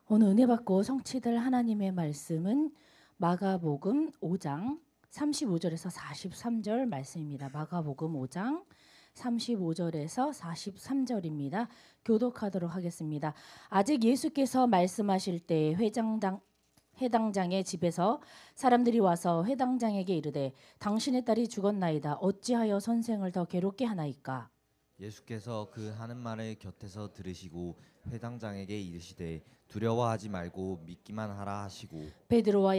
오늘 은혜 받고 성취될 하나님의 말씀은 마가복음 5장 35절에서 43절 말씀입니다. 마가복음 5장 35절에서 43절입니다. 교독하도록 하겠습니다. 아직 예수께서 말씀하실 때 회당장의 집에서 사람들이 와서 회당장에게 이르되 당신의 딸이 죽었나이다. 어찌하여 선생을 더 괴롭게 하나이까? 예수께서 그 하는 말을 곁에서 들으시고 회당장에게 이르시되 두려워하지 말고 믿기만 하라 하시고 베드로와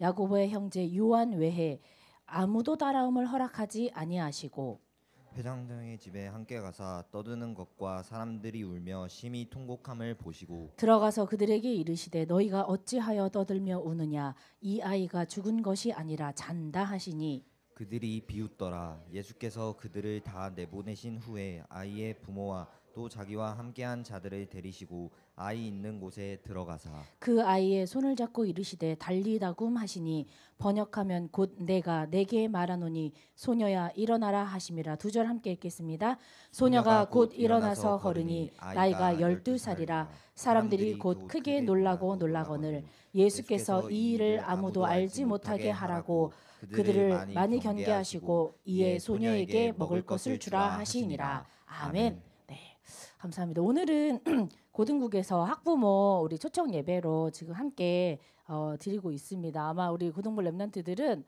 야고보의 형제 요한 외에 아무도 따라옴을 허락하지 아니하시고 회당장의 집에 함께 가사 떠드는 것과 사람들이 울며 심히 통곡함을 보시고 들어가서 그들에게 이르시되 너희가 어찌하여 떠들며 우느냐 이 아이가 죽은 것이 아니라 잔다 하시니 그들이 비웃더라. 예수께서 그들을 다 내보내신 후에 아이의 부모와 또 자기와 함께한 자들을 데리시고 아이 있는 곳에 들어가사 그 아이의 손을 잡고 이르시되 달리다굼 하시니 번역하면 곧 내가 내게 말하노니 소녀야 일어나라 하심이라. 두 절 함께 읽겠습니다. 소녀가 곧 일어나서 걸으니 나이가 12살이라. 사람들이 곧 크게 놀라거늘 예수께서 이 일을 아무도 알지 못하게 하라고 그들을 많이 경계하시고 이에 소녀에게 먹을 것을 주라 하시니라. 아멘. 네, 감사합니다. 오늘은 고등국에서 학부모 우리 초청 예배로 지금 함께 드리고 있습니다. 아마 우리 고등부 랩런트들은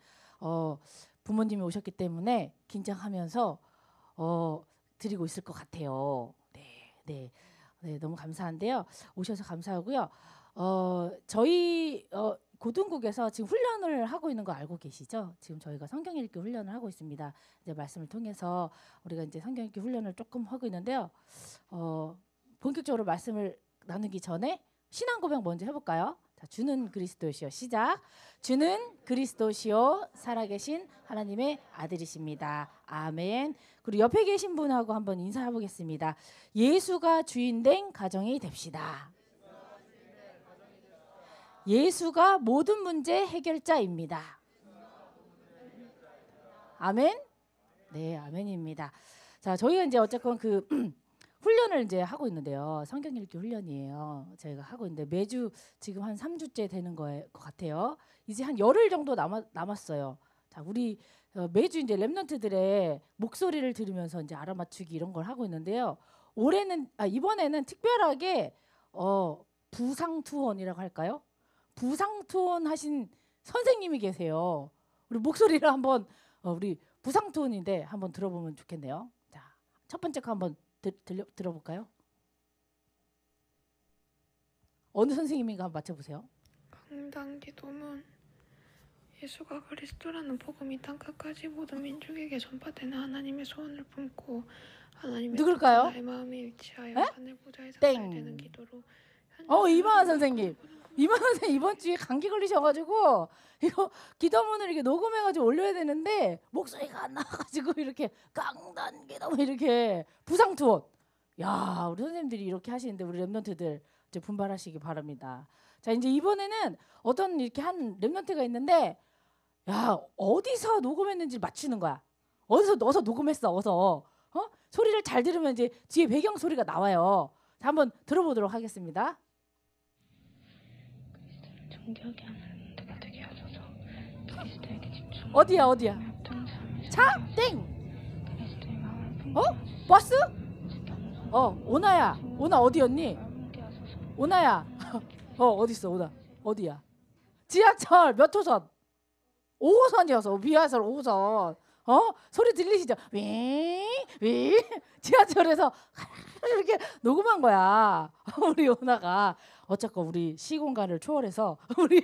부모님이 오셨기 때문에 긴장하면서 드리고 있을 것 같아요. 네, 너무 감사한데요. 오셔서 감사하고요. 저희 고등국에서 지금 훈련을 하고 있는 거 알고 계시죠? 지금 저희가 성경 읽기 훈련을 하고 있습니다. 이제 말씀을 통해서 우리가 이제 성경 읽기 훈련을 조금 하고 있는데요. 본격적으로 말씀을 나누기 전에 신앙 고백 먼저 해볼까요? 자, 주는 그리스도시요. 시작. 주는 그리스도시요 살아계신 하나님의 아들이십니다. 아멘. 그리고 옆에 계신 분하고 한번 인사해 보겠습니다. 예수가 주인된 가정이 됩시다. 예수가 모든 문제 해결자입니다. 아멘. 네, 아멘입니다. 자, 저희가 이제 어쨌건 그 훈련을 이제 하고 있는데요. 성경 읽기 훈련이에요. 저희가 하고 있는데 매주 지금 한 3주째 되는 것 같아요. 이제 한 열흘 정도 남았어요. 자, 우리 매주 이제 랩런트들의 목소리를 들으면서 이제 알아맞추기 이런 걸 하고 있는데요. 이번에는 특별하게 부상투혼이라고 할까요? 부상투혼 하신 선생님이 계세요. 우리 목소리를 한번 우리 부상투혼인데 한번 들어보면 좋겠네요. 자, 첫 번째 거 한번 들어볼까요? 어느 선생님인가 한번 맞춰보세요. 강당 기도문. 예수가 그리스도라는 복음이 땅끝까지 모든 민족에게 전파되는 하나님의 소원을 품고 하나님의 누굴까요? 나의 마음에 위치하여 에? 하늘 보좌에 상달되는 기도로 이만한 선생님. 이만한 선생님 이번 주에 감기 걸리셔가지고 이거 기도문을 이렇게 녹음해가지고 올려야 되는데 목소리가 안 나와가지고 이렇게 강단 기도문 이렇게 부상투혼. 야, 우리 선생님들이 이렇게 하시는데 우리 랩런트들 이제 분발하시기 바랍니다. 자, 이제 이번에는 어떤 이렇게 한 랩런트가 있는데 야, 어디서 녹음했는지 맞추는 거야. 어디서 녹음했어. 어서 소리를 잘 들으면 이제 뒤에 배경 소리가 나와요. 자, 한번 들어보도록 하겠습니다. 정결하게 하는 데가 되게 하소서. 그리스도에게 집중. 어디야? 차? 땡. 버스? 오나야. 오나 어디였니? 오나야. 어디 있어? 오나. 어디야? 지하철 몇 호선? 5호선이어서 비하철 5호선. 소리 들리시죠? 윙 지하철에서 이렇게 녹음한 거야. 우리 오나가 어쨌건 우리 시공간을 초월해서 우리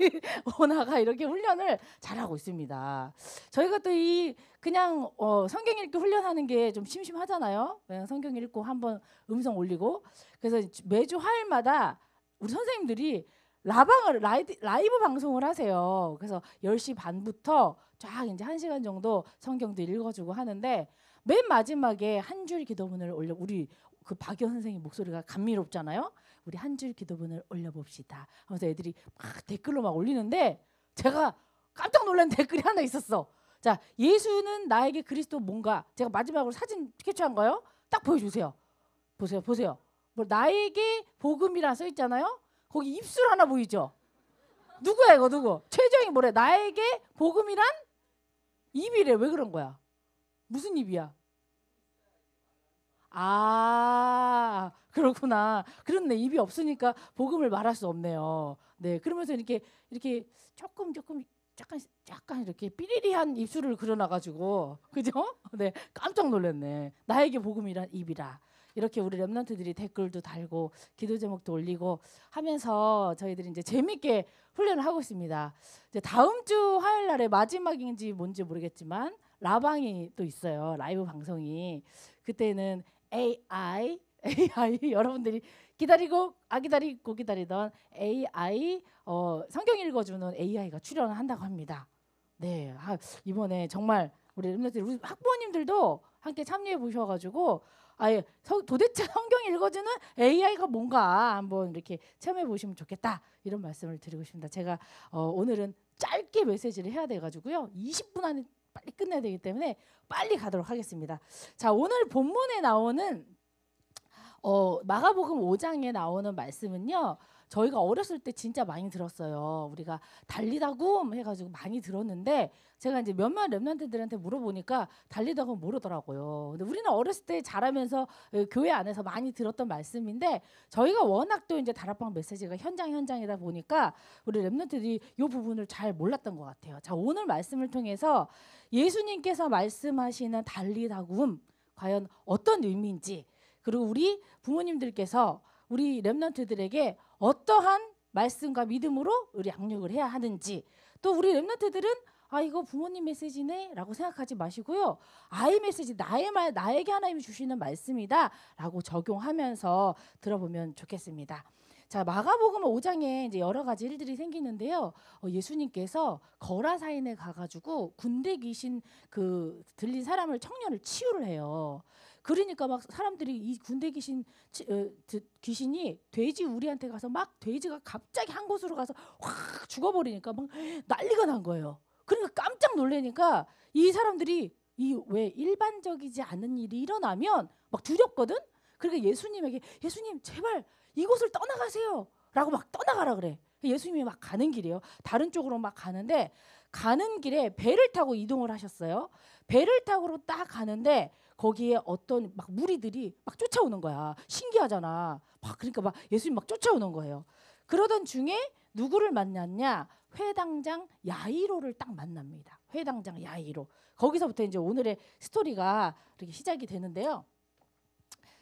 오나가 이렇게 훈련을 잘하고 있습니다. 저희가 또 이 그냥 성경 읽기 훈련하는 게 좀 심심하잖아요. 그냥 성경 읽고 한번 음성 올리고 그래서 매주 화요일마다 우리 선생님들이 라이브 방송을 하세요. 그래서 10시 반부터 쫙 이제 1시간 정도 성경도 읽어주고 하는데 맨 마지막에 한 줄 기도문을 올려 우리 그 박연 선생님 목소리가 감미롭잖아요. 우리 한 줄 기도문을 올려봅시다. 하면서 애들이 막 댓글로 막 올리는데 제가 깜짝 놀란 댓글이 하나 있었어. 자, 예수는 나에게 그리스도 뭔가 제가 마지막으로 사진 캡처한 거요. 딱 보여주세요. 보세요. 뭐 나에게 복음이라 써 있잖아요. 거기 입술 하나 보이죠? 누구야 이거 누구? 최정이 뭐래? 나에게 복음이란 입이래. 왜 그런 거야? 무슨 입이야? 아 그렇구나. 그렇네. 입이 없으니까 복음을 말할 수 없네요. 네, 그러면서 이렇게 조금 약간 이렇게 삐리리한 입술을 그려놔가지고 그죠? 네, 깜짝 놀랐네. 나에게 복음이란 입이라. 이렇게 우리 랩런트들이 댓글도 달고 기도 제목도 올리고 하면서 저희들이 이제 재밌게 훈련을 하고 있습니다. 이제 다음 주 화요일 날에 마지막인지 뭔지 모르겠지만 라방이 또 있어요. 라이브 방송이. 그때는 AI 여러분들이 기다리고 기다리던 AI 성경 읽어주는 AI가 출연을 한다고 합니다. 네, 이번에 정말 우리 학부모님들도 함께 참여해 보셔가지고 도대체 성경 읽어주는 AI가 뭔가 한번 이렇게 체험해 보시면 좋겠다 이런 말씀을 드리고 싶습니다. 제가 오늘은 짧게 메시지를 해야 돼가지고요 20분 안에 빨리 끝내야 되기 때문에 빨리 가도록 하겠습니다. 자, 오늘 본문에 나오는 마가복음 5장에 나오는 말씀은요. 저희가 어렸을 때 진짜 많이 들었어요. 우리가 달리다굼 해가지고 많이 들었는데 제가 이제 몇몇 랩런트들한테 물어보니까 달리다굼 모르더라고요. 근데 우리는 어렸을 때 자라면서 교회 안에서 많이 들었던 말씀인데 저희가 워낙 또 이제 다락방 메시지가 현장이다 보니까 우리 랩런트들이 이 부분을 잘 몰랐던 것 같아요. 자, 오늘 말씀을 통해서 예수님께서 말씀하시는 달리다굼 과연 어떤 의미인지 그리고 우리 부모님들께서 우리 랩런트들에게 어떠한 말씀과 믿음으로 우리 양육을 해야 하는지 또 우리 랩런트들은 이거 부모님 메시지네 라고 생각하지 마시고요. 아이 메시지 나에게 하나님이 주시는 말씀이다 라고 적용하면서 들어보면 좋겠습니다. 자, 마가복음 5장에 이제 여러 가지 일들이 생기는데요. 예수님께서 거라사인에 가가지고 군대 귀신 들린 사람을 청년을 치유를 해요. 그러니까 막 사람들이 이 군대 귀신이 돼지 우리한테 가서 막 돼지가 갑자기 한 곳으로 가서 확 죽어버리니까 막 난리가 난 거예요. 그러니까 깜짝 놀라니까 이 사람들이 왜 일반적이지 않은 일이 일어나면 막 두렵거든. 그러니까 예수님 제발 이곳을 떠나가세요 라고 막 떠나가라 그래. 예수님이 막 가는 길이에요. 다른 쪽으로 막 가는데 가는 길에 배를 타고 이동을 하셨어요. 배를 타고 딱 가는데 거기에 어떤 막 무리들이 막 쫓아오는 거야. 신기하잖아. 그러니까 막 예수님 막 쫓아오는 거예요. 그러던 중에 누구를 만났냐? 회당장 야이로를 딱 만납니다. 회당장 야이로. 거기서부터 이제 오늘의 스토리가 이렇게 시작이 되는데요.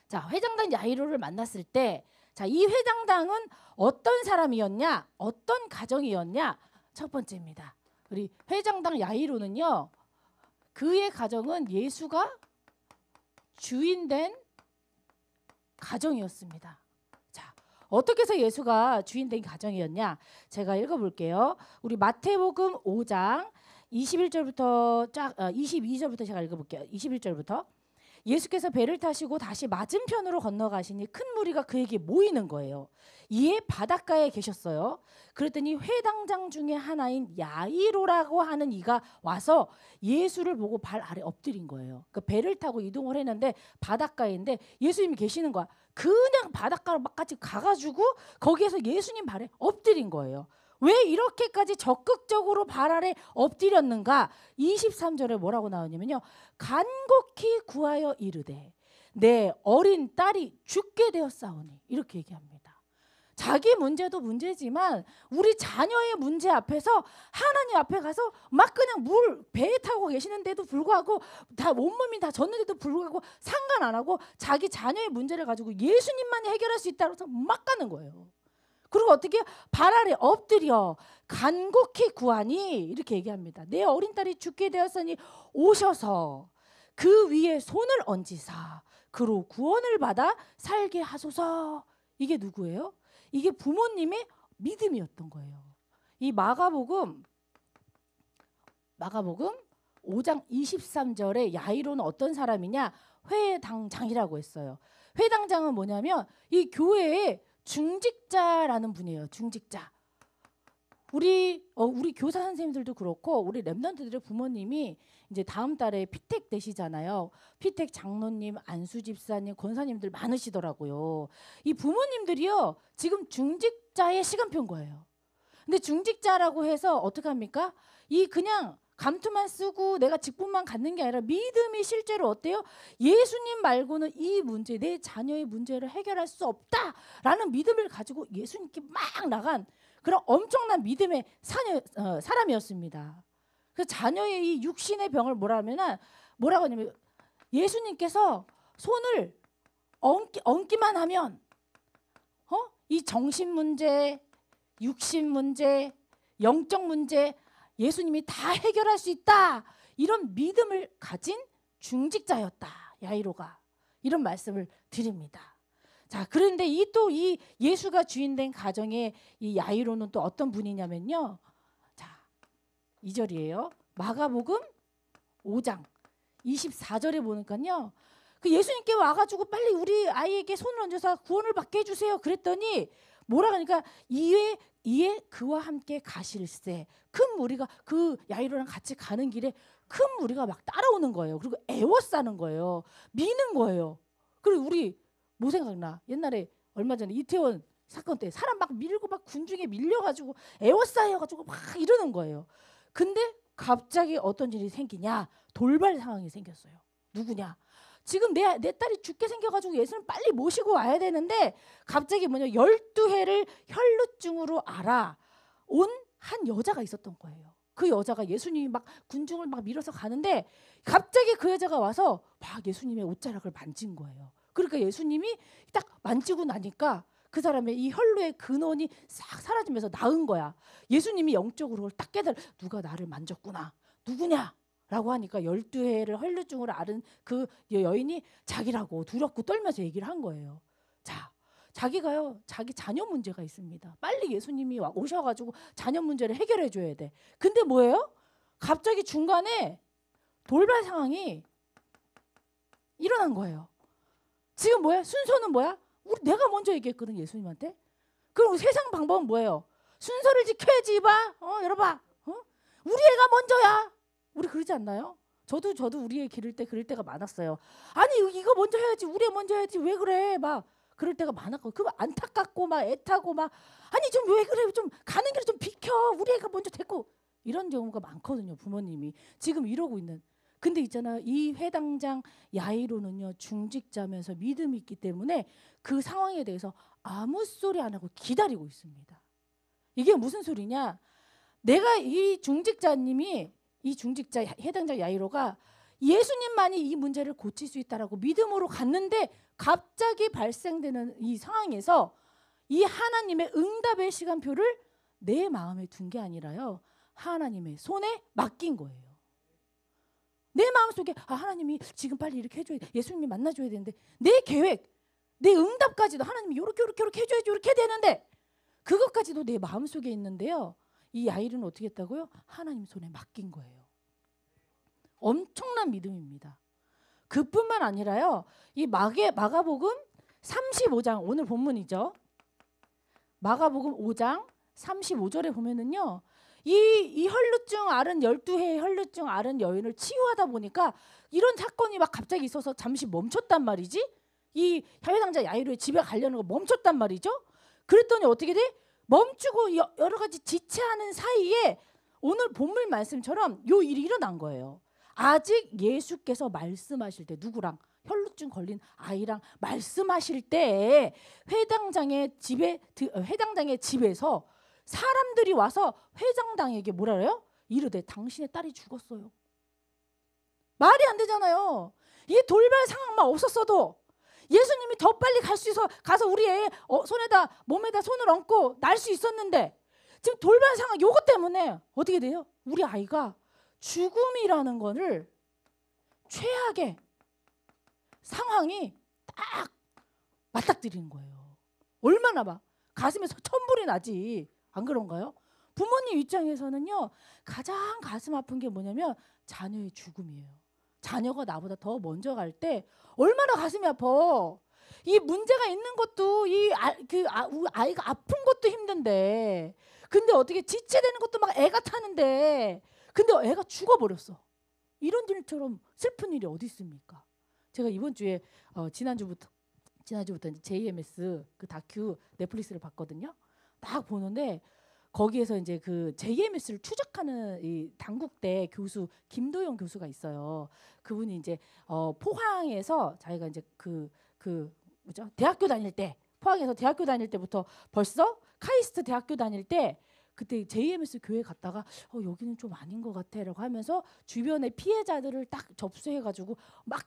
자, 회장당 야이로를 만났을 때, 자, 이 회장당은 어떤 사람이었냐? 어떤 가정이었냐? 첫 번째입니다. 우리 회장당 야이로는요. 그의 가정은 예수가 주인된 가정이었습니다. 자, 어떻게 해서 예수가 주인된 가정이었냐? 제가 읽어볼게요. 우리 마태복음 5장 21절부터 22절부터 제가 읽어볼게요. 21절부터 예수께서 배를 타시고 다시 맞은편으로 건너가시니 큰 무리가 그에게 모이는 거예요. 이에 바닷가에 계셨어요. 그랬더니 회당장 중에 하나인 야이로라고 하는 이가 와서 예수를 보고 발 아래 엎드린 거예요. 그 배를 타고 이동을 했는데 바닷가인데 예수님이 계시는 거야. 그냥 바닷가로까지 가가지고 거기에서 예수님 발에 엎드린 거예요. 왜 이렇게까지 적극적으로 발 아래 엎드렸는가? 23절에 뭐라고 나오냐면요. 간곡히 구하여 이르되 내 어린 딸이 죽게 되었사오니 이렇게 얘기합니다. 자기 문제도 문제지만 우리 자녀의 문제 앞에서 하나님 앞에 가서 막 그냥 배에 타고 계시는데도 불구하고 다 온몸이 다 젖는데도 불구하고 상관 안 하고 자기 자녀의 문제를 가지고 예수님만이 해결할 수 있다고 해서 막 가는 거예요. 그리고 어떻게 발 아래 엎드려 간곡히 구하니 이렇게 얘기합니다. 내 어린 딸이 죽게 되었으니 오셔서 그 위에 손을 얹으사 그로 구원을 받아 살게 하소서. 이게 누구예요? 이게 부모님의 믿음이었던 거예요. 이 마가복음 5장 23절에 야이로는 어떤 사람이냐? 회당장이라고 했어요. 회당장은 뭐냐면 이 교회의 중직자라는 분이에요. 중직자. 우리 교사 선생님들도 그렇고 우리 랩런트들의 부모님이 이제 다음 달에 피택 되시잖아요. 피택 장로님, 안수 집사님, 권사님들 많으시더라고요. 이 부모님들이요 지금 중직자의 시간표인 거예요. 근데 중직자라고 해서 어떻게 합니까? 이 그냥 감투만 쓰고 내가 직분만 갖는 게 아니라 믿음이 실제로 어때요? 예수님 말고는 이 문제, 내 자녀의 문제를 해결할 수 없다라는 믿음을 가지고 예수님께 막 나간 그런 엄청난 믿음의 사람이었습니다. 그래서 자녀의 이 육신의 병을 뭐라고 하냐면 예수님께서 손을 얹기만 하면 이 정신 문제, 육신 문제, 영적 문제 예수님이 다 해결할 수 있다. 이런 믿음을 가진 중직자였다. 야이로가. 이런 말씀을 드립니다. 자, 그런데 이 예수가 주인된 가정의 이 야이로는 또 어떤 분이냐면요. 자, 2절이에요. 마가복음 5장 24절에 보니까요. 그 예수님께 와가지고 빨리 우리 아이에게 손을 얹어서 구원을 받게 해주세요. 그랬더니 뭐라 하니까 이에 그와 함께 가실세. 큰 무리가 그 야이로랑 같이 가는 길에 큰 무리가 막 따라오는 거예요. 그리고 애워싸는 거예요. 미는 거예요. 그리고 우리 뭐 생각나? 옛날에 얼마 전에 이태원 사건 때 사람 막 밀고 막 군중에 밀려가지고 애워싸여가지고 막 이러는 거예요. 근데 갑자기 어떤 일이 생기냐? 돌발 상황이 생겼어요. 누구냐? 지금 내 딸이 죽게 생겨가지고 예수님 빨리 모시고 와야 되는데 갑자기 12해를 혈루증으로 온 한 여자가 있었던 거예요. 그 여자가 예수님이 막 군중을 막 밀어서 가는데 갑자기 그 여자가 와서 막 예수님의 옷자락을 만진 거예요. 그러니까 예수님이 딱 만지고 나니까 그 사람의 이 혈루의 근원이 싹 사라지면서 나은 거야. 예수님이 영적으로 그걸 딱 깨달아 누가 나를 만졌구나. 누구냐? 라고 하니까 12해를 혈루증으로 앓은 그 여인이 자기라고 두렵고 떨면서 얘기를 한 거예요. 자, 자기가요 자기 자녀 문제가 있습니다. 빨리 예수님이 오셔가지고 자녀 문제를 해결해 줘야 돼. 근데 뭐예요? 갑자기 중간에 돌발 상황이 일어난 거예요. 지금 뭐야? 순서는 뭐야? 내가 먼저 얘기했거든 예수님한테. 그럼 세상 방법은 뭐예요? 순서를 지켜야지 봐. 열어봐. 우리 애가 먼저야. 우리 그러지 않나요? 저도 우리 애 기를 때 그럴 때가 많았어요. 아니 이거 먼저 해야지. 우리 애 먼저 해야지. 왜 그래? 막 그럴 때가 많았고 그거 안타깝고 막 애타고 막 아니 좀 왜 그래? 좀 가는 길에 좀 비켜. 우리 애가 먼저 됐고 이런 경우가 많거든요. 부모님이 지금 이러고 있는. 근데 있잖아 이 회당장 야이로는요 중직자면서 믿음이 있기 때문에 그 상황에 대해서 아무 소리 안 하고 기다리고 있습니다. 이게 무슨 소리냐? 내가 이 중직자님이 이 중직자 해당자 야이로가 예수님만이 이 문제를 고칠 수 있다라고 믿음으로 갔는데 갑자기 발생되는 이 상황에서 이 하나님의 응답의 시간표를 내 마음에 둔 게 아니라요 하나님의 손에 맡긴 거예요. 내 마음속에 하나님이 지금 빨리 이렇게 해줘야 돼. 예수님이 만나줘야 되는데 내 계획, 내 응답까지도 하나님이 이렇게 해줘야지 이렇게 되는데 그것까지도 내 마음속에 있는데요. 이 아이는 어떻게 했다고요? 하나님 손에 맡긴 거예요. 엄청난 믿음입니다. 그뿐만 아니라요. 이 마가복음 35장 오늘 본문이죠. 마가복음 5장 35절에 보면은요. 이 혈루증 앓은 12해의 혈루증 앓은 여인을 치유하다 보니까 이런 사건이 막 갑자기 있어서 잠시 멈췄단 말이지. 이 해당자 야이로의 집에 가려는 거 멈췄단 말이죠. 그랬더니 어떻게 돼? 멈추고 여러 가지 지체하는 사이에 오늘 본문 말씀처럼 요 일이 일어난 거예요. 아직 예수께서 말씀하실 때 누구랑? 혈루증 걸린 아이랑 말씀하실 때 회당장의 집에서 사람들이 와서 회장당에게 뭐라 그래요? 이르되 당신의 딸이 죽었어요. 말이 안 되잖아요. 이 돌발 상황만 없었어도 예수님이 더 빨리 갈 수 있어 가서 우리 애 몸에다 손을 얹고 날 수 있었는데 지금 돌발 상황 요거 때문에 어떻게 돼요? 우리 아이가 죽음이라는 거를 최악의 상황이 딱 맞닥뜨리는 거예요. 얼마나 막 가슴에서 천불이 나지. 안 그런가요? 부모님 입장에서는요. 가장 가슴 아픈 게 뭐냐면 자녀의 죽음이에요. 자녀가 나보다 더 먼저 갈 때 얼마나 가슴이 아파. 이 문제가 있는 것도 아이가 아픈 것도 힘든데 근데 어떻게 지체되는 것도 막 애가 타는데 근데 애가 죽어버렸어. 이런 일처럼 슬픈 일이 어디 있습니까? 제가 이번 주에 지난주부터 이제 JMS 그 다큐 넷플릭스를 봤거든요. 딱 보는데 거기에서 이제 그 JMS를 추적하는 이 단국대 교수 김도영 교수가 있어요. 그분이 이제 포항에서 자기가 이제 그 뭐죠? 대학교 다닐 때 포항에서 대학교 다닐 때부터 벌써 카이스트 대학교 다닐 때 그때 JMS 교회 갔다가 여기는 좀 아닌 것 같아라고 하면서 주변의 피해자들을 딱 접수해가지고 막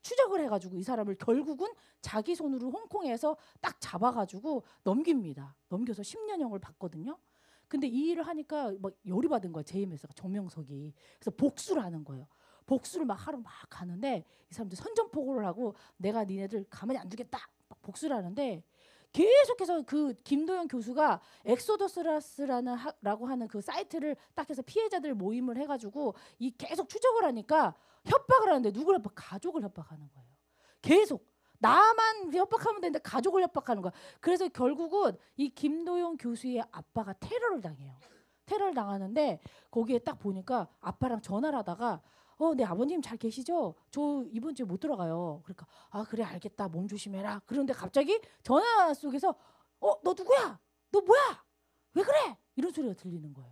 추적을 해가지고 이 사람을 결국은 자기 손으로 홍콩에서 딱 잡아가지고 넘깁니다. 넘겨서 10년형을 받거든요. 근데 이 일을 하니까 막 열이 받은 거야. JMS가 정명석이. 그래서 복수를 하는 거예요. 복수를 막 하러 막 가는데 이 사람들 선전포고를 하고 내가 니네들 가만히 안 두겠다. 막 복수를 하는데 계속해서 그 김도영 교수가 엑소더스라고 하는 그 사이트를 딱 해서 피해자들 모임을 해가지고 이 계속 추적을 하니까 협박을 하는데 누구를 협박? 가족을 협박하는 거예요. 계속 나만 협박하면 되는데 가족을 협박하는 거야. 그래서 결국은 이 김도영 교수의 아빠가 테러를 당해요. 테러를 당하는데 거기에 딱 보니까 아빠랑 전화를 하다가 네 아버님 잘 계시죠? 저 이번 주에 못 들어가요. 그러니까 그래 알겠다. 몸 조심해라. 그런데 갑자기 전화 속에서 너 누구야? 너 뭐야? 왜 그래? 이런 소리가 들리는 거예요.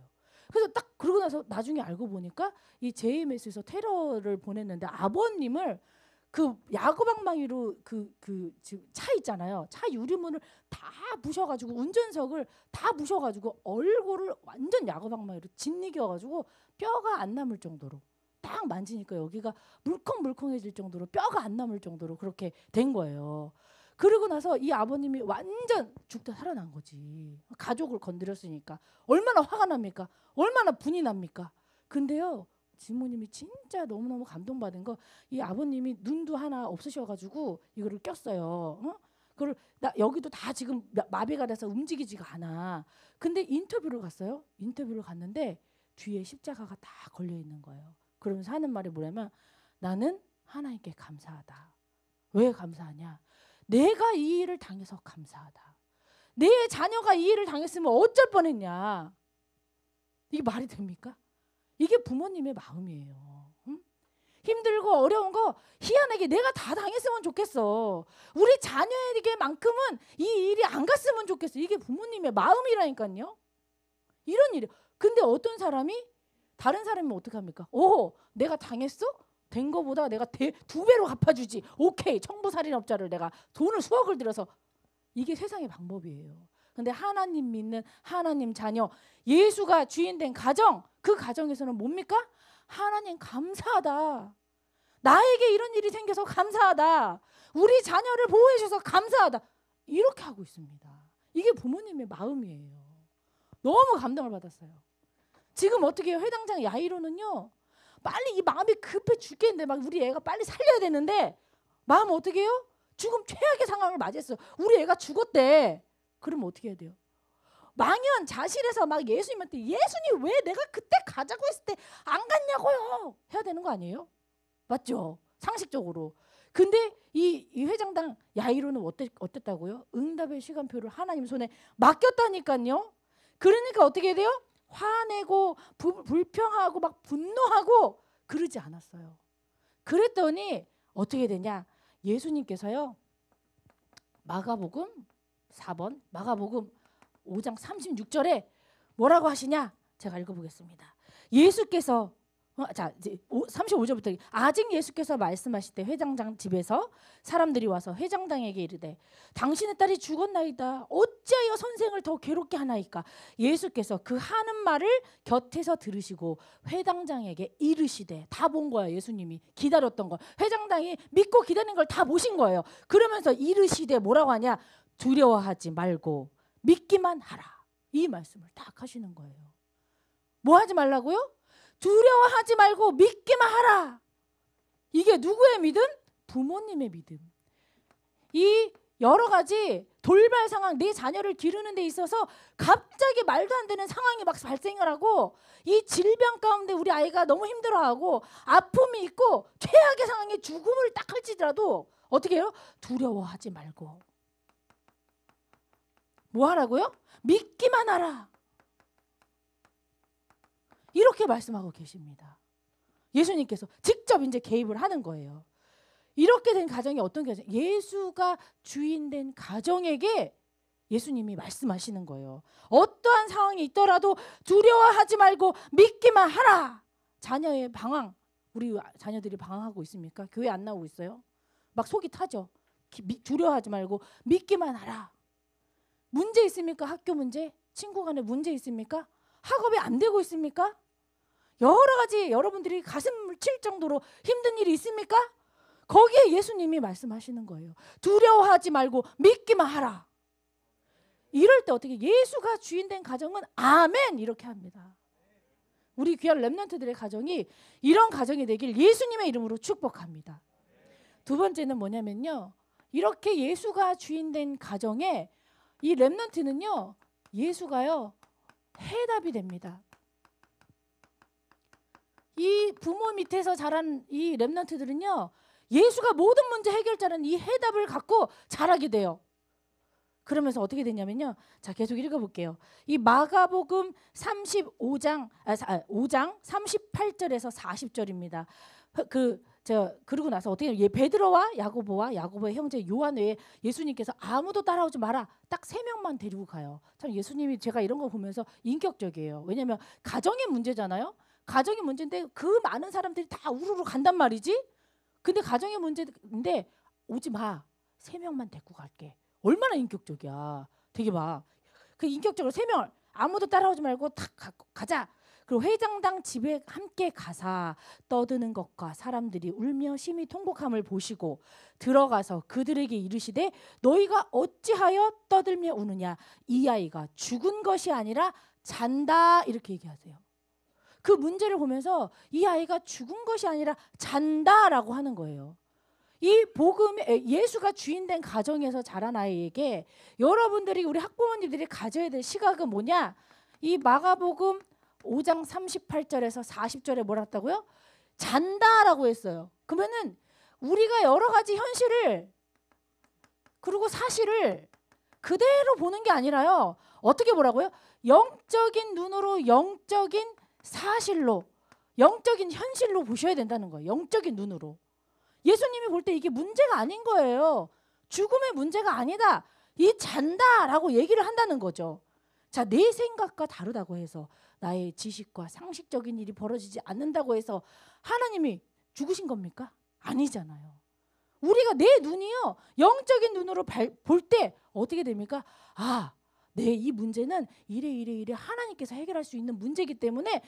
그래서 딱 그러고 나서 나중에 알고 보니까 이 JMS에서 테러를 보냈는데 아버님을 그 야구방망이로 그 지금 차 있잖아요. 차 유리문을 다 부셔가지고 운전석을 다 부셔가지고 얼굴을 완전 야구방망이로 짓이겨가지고 뼈가 안 남을 정도로 딱 만지니까 여기가 물컹물컹해질 정도로 뼈가 안 남을 정도로 그렇게 된 거예요. 그러고 나서 이 아버님이 완전 죽다 살아난 거지. 가족을 건드렸으니까 얼마나 화가 납니까? 얼마나 분이 납니까? 근데요. 지모님이 진짜 너무너무 감동받은 거 이 아버님이 눈도 하나 없으셔가지고 이거를 꼈어요. 그걸 여기도 다 지금 마비가 돼서 움직이지가 않아. 근데 인터뷰를 갔어요. 인터뷰를 갔는데 뒤에 십자가가 다 걸려 있는 거예요. 그러면서 하는 말이 뭐냐면 나는 하나님께 감사하다. 왜 감사하냐? 내가 이 일을 당해서 감사하다. 내 자녀가 이 일을 당했으면 어쩔 뻔했냐? 이게 말이 됩니까? 이게 부모님의 마음이에요. 힘들고 어려운 거 희한하게 내가 다 당했으면 좋겠어. 우리 자녀에게만큼은 이 일이 안 갔으면 좋겠어. 이게 부모님의 마음이라니까요. 이런 일이. 근데 어떤 사람이 다른 사람이면 어떡합니까? 내가 당했어? 된 거보다 내가 2배로 갚아주지. 오케이. 청부살인업자를 내가 돈을 수억을 들여서. 이게 세상의 방법이에요. 근데 하나님 믿는 하나님 자녀 예수가 주인된 가정 그 가정에서는 뭡니까? 하나님 감사하다. 나에게 이런 일이 생겨서 감사하다. 우리 자녀를 보호해 주셔서 감사하다. 이렇게 하고 있습니다. 이게 부모님의 마음이에요. 너무 감동을 받았어요. 지금 어떻게 해요? 회당장 야이로는요. 빨리 이 마음이 급해 죽겠는데 막 우리 애가 빨리 살려야 되는데 마음 어떻게 해요? 죽음 최악의 상황을 맞이했어. 우리 애가 죽었대. 그럼 어떻게 해야 돼요? 망연 자실해서 막 예수님한테 예수님 왜 내가 그때 가자고 했을 때 안 갔냐고요. 해야 되는 거 아니에요? 맞죠? 상식적으로. 근데 이 회장당 야이로는 어땠다고요? 응답의 시간표를 하나님 손에 맡겼다니까요. 그러니까 어떻게 해야 돼요? 화내고 불평하고 막 분노하고 그러지 않았어요. 그랬더니 어떻게 되냐? 예수님께서요. 마가복음 4번 마가복음 5장 36절에 뭐라고 하시냐? 제가 읽어보겠습니다. 예수께서 자 이제 35절부터 아직 예수께서 말씀하실 때 회장장 집에서 사람들이 와서 회장당에게 이르되 당신의 딸이 죽었나이다. 어찌하여 선생을 더 괴롭게 하나이까? 예수께서 그 하는 말을 곁에서 들으시고 회당장에게 이르시되 다 본 거야. 예수님이 기다렸던 거 회장당이 믿고 기다린 걸 다 보신 거예요. 그러면서 이르시되 뭐라고 하냐? 두려워하지 말고 믿기만 하라. 이 말씀을 딱 하시는 거예요. 뭐 하지 말라고요? 두려워하지 말고 믿기만 하라. 이게 누구의 믿음? 부모님의 믿음. 이 여러 가지 돌발 상황, 내 자녀를 기르는 데 있어서 갑자기 말도 안 되는 상황이 막 발생을 하고 이 질병 가운데 우리 아이가 너무 힘들어하고 아픔이 있고 최악의 상황에 죽음을 딱 할지라도 어떻게 해요? 두려워하지 말고 뭐 하라고요? 믿기만 하라. 이렇게 말씀하고 계십니다. 예수님께서 직접 이제 개입을 하는 거예요. 이렇게 된 가정이 어떤 가정? 예수가 주인된 가정에게 예수님이 말씀하시는 거예요. 어떠한 상황이 있더라도 두려워하지 말고 믿기만 하라. 자녀의 방황, 우리 자녀들이 방황하고 있습니까? 교회 안 나오고 있어요? 막 속이 타죠. 두려워하지 말고 믿기만 하라. 문제 있습니까? 학교 문제? 친구 간에 문제 있습니까? 학업이 안 되고 있습니까? 여러 가지 여러분들이 가슴을 칠 정도로 힘든 일이 있습니까? 거기에 예수님이 말씀하시는 거예요. 두려워하지 말고 믿기만 하라. 이럴 때 어떻게 예수가 주인된 가정은 아멘 이렇게 합니다. 우리 귀한 렘넌트들의 가정이 이런 가정이 되길 예수님의 이름으로 축복합니다. 두 번째는 뭐냐면요. 이렇게 예수가 주인된 가정에 이 렘넌트는요. 예수가요. 해답이 됩니다. 이 부모 밑에서 자란 이 렘넌트들은요. 예수가 모든 문제 해결자라는 이 해답을 갖고 자라게 돼요. 그러면서 어떻게 되냐면요. 자, 계속 읽어볼게요. 이 마가복음 5장 38절에서 40절입니다. 그러고 나서 어떻게 해요? 베드로와 야고보와 야고보의 형제 요한 외에 예수님께서 아무도 따라오지 마라. 딱 3명만 데리고 가요. 참 예수님이 제가 이런 거 보면서 인격적이에요. 왜냐하면 가정의 문제잖아요. 가정의 문제인데 그 많은 사람들이 다 우르르 간단 말이지. 근데 가정의 문제인데 오지 마. 3명만 데리고 갈게. 얼마나 인격적이야. 되게 막 그 인격적으로 3명을 아무도 따라오지 말고 탁 가자. 그리고 회장당 집에 함께 가사 떠드는 것과 사람들이 울며 심히 통곡함을 보시고 들어가서 그들에게 이르시되 너희가 어찌하여 떠들며 우느냐. 이 아이가 죽은 것이 아니라 잔다. 이렇게 얘기하세요. 그 문제를 보면서 이 아이가 죽은 것이 아니라 잔다라고 하는 거예요. 이 복음의 예수가 주인된 가정에서 자란 아이에게 여러분들이 우리 학부모님들이 가져야 될 시각은 뭐냐? 이 마가복음 5장 38절에서 40절에 뭐라 했다고요? 잔다라고 했어요. 그러면은 우리가 여러 가지 현실을 그리고 사실을 그대로 보는 게 아니라요. 어떻게 보라고요? 영적인 눈으로 영적인 사실로 영적인 현실로 보셔야 된다는 거예요. 영적인 눈으로. 예수님이 볼 때 이게 문제가 아닌 거예요. 죽음의 문제가 아니다. 이 잔다라고 얘기를 한다는 거죠. 자, 내 생각과 다르다고 해서 나의 지식과 상식적인 일이 벌어지지 않는다고 해서 하나님이 죽으신 겁니까? 아니잖아요. 우리가 내 눈이요. 영적인 눈으로 볼 때 어떻게 됩니까? 아, 이 문제는 이래 하나님께서 해결할 수 있는 문제이기 때문에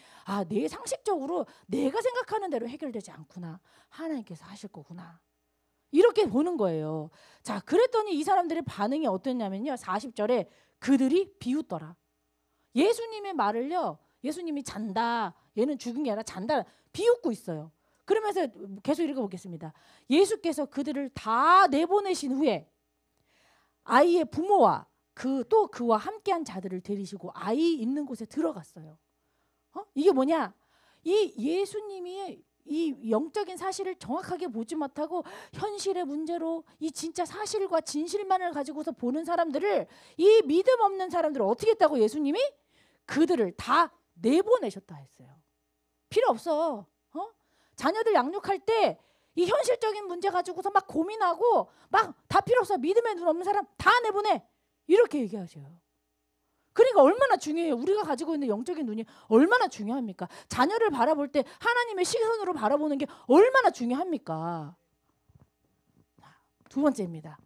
내 상식적으로 내가 생각하는 대로 해결되지 않구나. 하나님께서 하실 거구나. 이렇게 보는 거예요. 자, 그랬더니 이 사람들의 반응이 어땠냐면요. 40절에 그들이 비웃더라. 예수님의 말을요. 예수님이 잔다. 얘는 죽은 게 아니라 잔다. 비웃고 있어요. 그러면서 계속 읽어보겠습니다. 예수께서 그들을 다 내보내신 후에 아이의 부모와 또 그와 함께한 자들을 데리시고 아이 있는 곳에 들어갔어요. 이게 뭐냐? 이 예수님이 이 영적인 사실을 정확하게 보지 못하고 현실의 문제로 이 진짜 사실과 진실만을 가지고서 보는 사람들을 이 믿음 없는 사람들을 어떻게 했다고 예수님이? 그들을 다 내보내셨다 했어요. 필요 없어. 자녀들 양육할 때 이 현실적인 문제 가지고서 막 고민하고 막 다 필요 없어. 믿음의 눈 없는 사람 다 내보내. 이렇게 얘기하셔요. 그러니까 얼마나 중요해요. 우리가 가지고 있는 영적인 눈이 얼마나 중요합니까? 자녀를 바라볼 때 하나님의 시선으로 바라보는 게 얼마나 중요합니까? 두 번째입니다.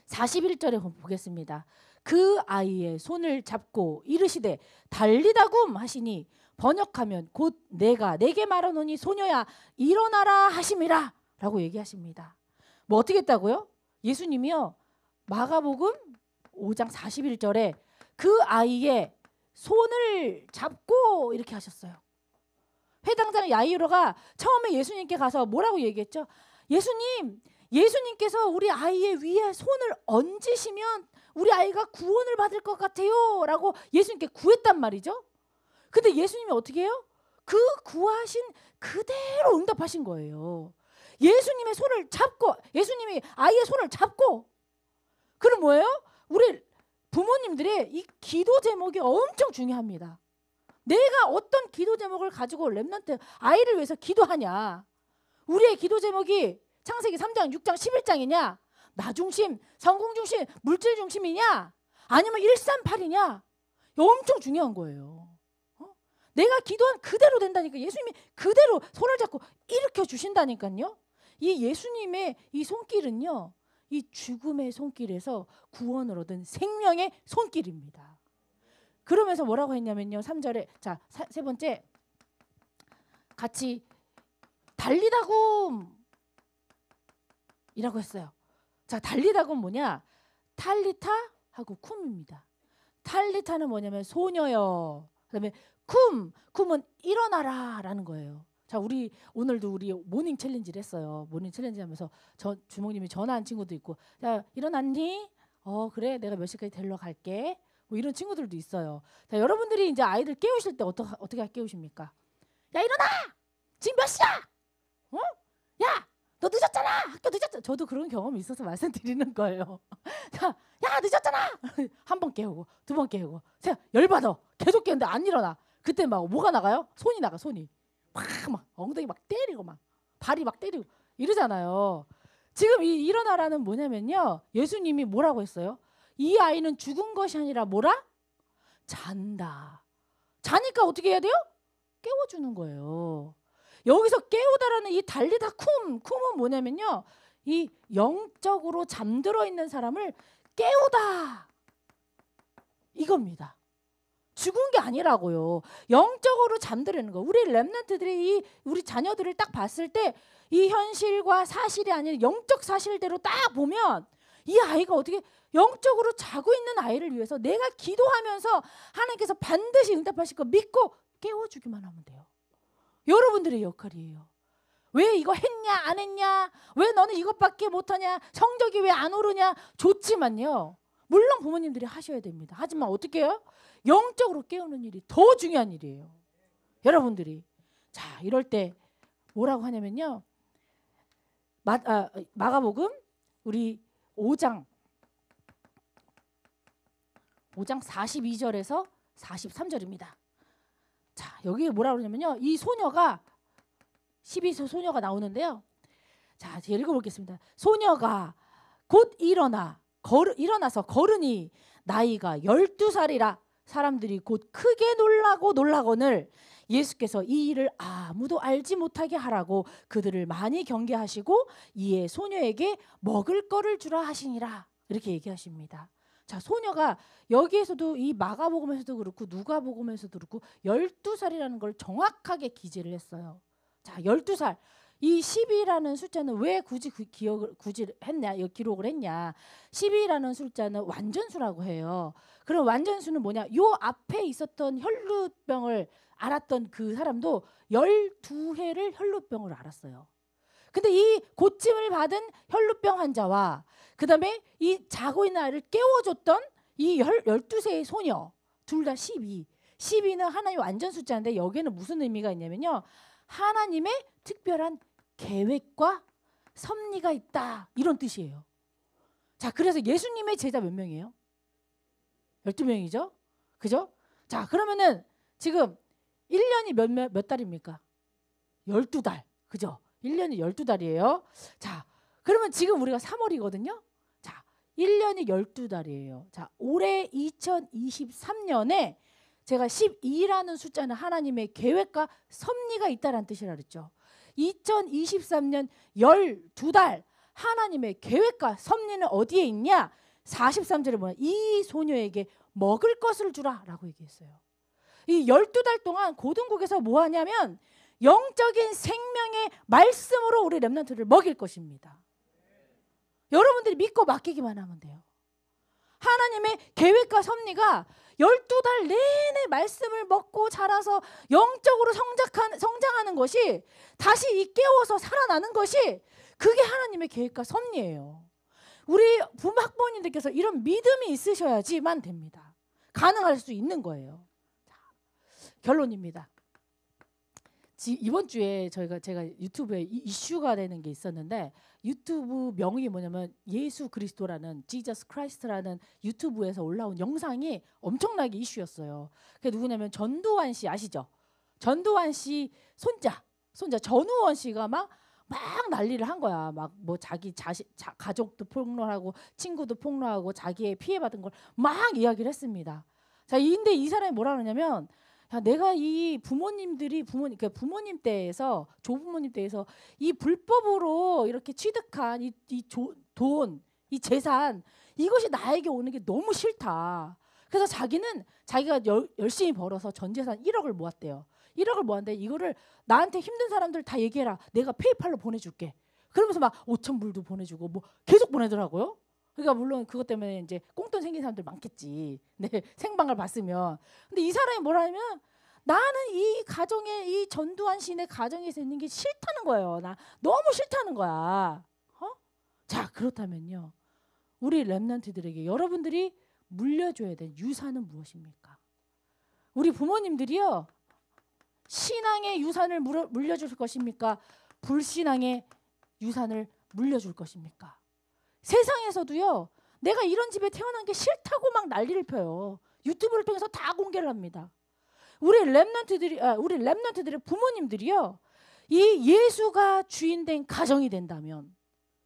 41절에 보겠습니다. 그 아이의 손을 잡고 이르시되 달리다굼 하시니 번역하면 곧 내가 내게 말하노니 소녀야 일어나라 하심이라 라고 얘기하십니다. 뭐 어떻게 했다고요? 예수님이요. 마가복음 5장 41절에 그 아이의 손을 잡고 이렇게 하셨어요. 회당장 야이로가 처음에 예수님께 가서 뭐라고 얘기했죠? 예수님께서 우리 아이의 위에 손을 얹으시면 우리 아이가 구원을 받을 것 같아요 라고 예수님께 구했단 말이죠. 근데 예수님이 어떻게 해요? 그 구하신 그대로 응답하신 거예요. 예수님의 손을 잡고 예수님이 아이의 손을 잡고 그럼 뭐예요? 우리 부모님들의 이 기도 제목이 엄청 중요합니다. 내가 어떤 기도 제목을 가지고 렘넌트 아이를 위해서 기도하냐? 우리의 기도 제목이 창세기 3장, 6장, 11장이냐? 나 중심, 성공 중심, 물질 중심이냐? 아니면 138이냐? 엄청 중요한 거예요. 내가 기도한 그대로 된다니까. 예수님이 그대로 손을 잡고 일으켜 주신다니까요. 이 예수님의 이 손길은요, 이 죽음의 손길에서 구원을 얻은 생명의 손길입니다. 그러면서 뭐라고 했냐면요, 3절에 자, 세 번째 같이 달리다굼 이라고 했어요. 자, 달리다굼 뭐냐? 탈리타 하고 쿰입니다. 탈리타는 뭐냐면 소녀여. 그다음에 쿰은 일어나라 라는 거예요. 자, 우리 오늘도 우리 모닝 챌린지를 했어요. 모닝 챌린지 하면서 주목님이 전화한 친구도 있고, 자, 일어났니? 그래, 내가 몇 시까지 데리러 갈게. 뭐 이런 친구들도 있어요. 자, 여러분들이 이제 아이들 깨우실 때 어떻게 깨우십니까? 야, 일어나! 지금 몇 시야? 야, 너 늦었잖아. 학교 늦었잖아. 저도 그런 경험이 있어서 말씀드리는 거예요. 야, 늦었잖아. 한 번 깨우고, 두 번 깨우고, 열받아. 계속 깨우는데 안 일어나. 그때 막 뭐가 나가요? 손이 나가, 손이. 막 엉덩이 막 때리고 막 발이 막 때리고 이러잖아요. 지금 이 일어나라는 뭐냐면요, 예수님이 뭐라고 했어요? 이 아이는 죽은 것이 아니라 뭐라? 잔다. 자니까 어떻게 해야 돼요? 깨워주는 거예요. 여기서 깨우다라는 이 달리다 쿰은 뭐냐면요, 이 영적으로 잠들어 있는 사람을 깨우다 이겁니다. 죽은 게 아니라고요. 영적으로 잠들는 거. 우리 렘넌트들이 우리 자녀들을 딱 봤을 때 이 현실과 사실이 아닌 영적 사실대로 딱 보면 이 아이가 어떻게 영적으로 자고 있는 아이를 위해서 내가 기도하면서 하나님께서 반드시 응답하실 거 믿고 깨워주기만 하면 돼요. 여러분들의 역할이에요. 왜 이거 했냐 안 했냐, 왜 너는 이것밖에 못하냐, 성적이 왜 안 오르냐. 좋지만요, 물론 부모님들이 하셔야 됩니다. 하지만 어떻게 해요? 영적으로 깨우는 일이 더 중요한 일이에요. 여러분들이. 자, 이럴 때 뭐라고 하냐면요, 마가복음 우리 5장 42절에서 43절입니다. 자, 여기에 뭐라고 그러냐면요, 이 소녀가 12세 소녀가 나오는데요. 자, 제가 읽어보겠습니다. 소녀가 곧 일어나서 걸으니 나이가 12살이라 사람들이 곧 크게 놀라거늘 예수께서 이 일을 아무도 알지 못하게 하라고 그들을 많이 경계하시고 이에 소녀에게 먹을 거를 주라 하시니라. 이렇게 얘기하십니다. 자, 소녀가 여기에서도 이 마가복음에서도 그렇고 누가복음에서도 그렇고 12살이라는 걸 정확하게 기재를 했어요. 자, 12살. 이 12라는 숫자는 왜 굳이 기록을 했냐? 12라는 숫자는 완전수라고 해요. 그럼 완전수는 뭐냐? 요 앞에 있었던 혈루병을 알았던 그 사람도 12회를 혈루병을 알았어요. 근데 이 고침을 받은 혈루병 환자와 그다음에 이 자고 있는 아이를 깨워줬던 이 12세의 소녀 둘 다 12. 12는 하나님의 완전 숫자인데 여기에는 무슨 의미가 있냐면요, 하나님의 특별한 계획과 섭리가 있다, 이런 뜻이에요. 자, 그래서 예수님의 제자 몇 명이에요? 12명이죠? 그죠? 자, 그러면은 지금 1년이 몇 달입니까? 12달. 그죠? 1년이 12달이에요. 자, 그러면 지금 우리가 3월이거든요. 자, 1년이 12달이에요. 자, 올해 2023년에 제가 12라는 숫자는 하나님의 계획과 섭리가 있다라는 뜻이라 그랬죠. 2023년 12달 하나님의 계획과 섭리는 어디에 있냐? 43절에 뭐냐? 이 소녀에게 먹을 것을 주라 라고 얘기했어요. 이 12달 동안 고등국에서 뭐 하냐면 영적인 생명의 말씀으로 우리 렘넌트를 먹일 것입니다. 여러분들이 믿고 맡기기만 하면 돼요. 하나님의 계획과 섭리가 12달 내내 말씀을 먹고 자라서 영적으로 성장하는 것이, 다시 이 깨워서 살아나는 것이, 그게 하나님의 계획과 섭리예요. 우리 학부모님들께서 이런 믿음이 있으셔야지만 됩니다. 가능할 수 있는 거예요. 자, 결론입니다. 이번 주에 제가 유튜브에 이슈가 되는 게 있었는데, 유튜브 명이 뭐냐면 예수 그리스도라는 지저스 크라이스트라는 유튜브에서 올라온 영상이 엄청나게 이슈였어요. 그게 누구냐면 전두환 씨 아시죠? 전두환 씨 손자 전우원 씨가 막 난리를 한 거야. 막 뭐 자기 가족도 폭로하고 친구도 폭로하고 자기의 피해받은 걸 막 이야기를 했습니다. 자, 근데 이 사람이 뭐라 그러냐면 야, 내가 이 그러니까 부모님 때에서 조부모님 때에서 이 불법으로 이렇게 취득한 이 이 재산 이것이 나에게 오는 게 너무 싫다. 그래서 자기가 열심히 벌어서 전 재산 1억을 모았대요. 1억을 모았는데 이거를 나한테 힘든 사람들 다 얘기해라. 내가 페이팔로 보내줄게. 그러면서 막 5천 불도 보내주고 뭐 계속 보내더라고요. 그러니까 물론 그것 때문에 이제 꽁돈 생긴 사람들 많겠지. 네, 생방을 봤으면. 근데 이 사람이 뭐라냐면 나는 이 가정에 이 전두환 씨네 가정에서 있는 게 싫다는 거예요. 나 너무 싫다는 거야. 자, 그렇다면요. 우리 렘넌트들에게 여러분들이 물려줘야 될 유산은 무엇입니까? 우리 부모님들이요. 신앙의 유산을 물려줄 것입니까? 불신앙의 유산을 물려줄 것입니까? 세상에서도요. 내가 이런 집에 태어난 게 싫다고 막 난리를 펴요. 유튜브를 통해서 다 공개를 합니다. 우리 렘넌트들의 부모님들이요. 이 예수가 주인된 가정이 된다면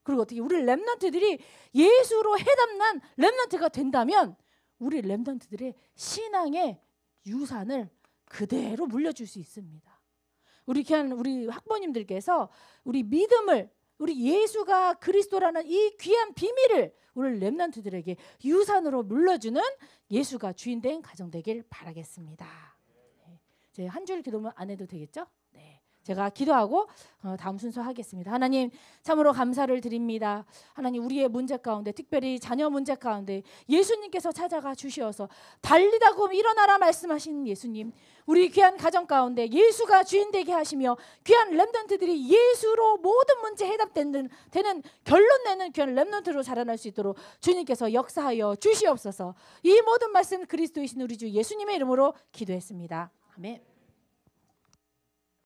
그리고 어떻게 우리 렘넌트들이 예수로 해답난 렘넌트가 된다면 우리 렘넌트들의 신앙의 유산을 그대로 물려줄 수 있습니다. 우리 학부모님들께서 우리 믿음을 우리 예수가 그리스도라는 이 귀한 비밀을 우리 렘넌트들에게 유산으로 물려주는 예수가 주인된 가정 되길 바라겠습니다. 네. 한 줄 기도만 안 해도 되겠죠? 네. 제가 기도하고 다음 순서 하겠습니다. 하나님 참으로 감사를 드립니다. 하나님 우리의 문제 가운데 특별히 자녀 문제 가운데 예수님께서 찾아가 주시어서 달리다고 일어나라 말씀하신 예수님 우리 귀한 가정 가운데 예수가 주인되게 하시며 귀한 렘넌트들이 예수로 모든 문제 해답되는 결론 내는 귀한 렘넌트로 자라날 수 있도록 주님께서 역사하여 주시옵소서. 이 모든 말씀 그리스도이신 우리 주 예수님의 이름으로 기도했습니다. 아멘.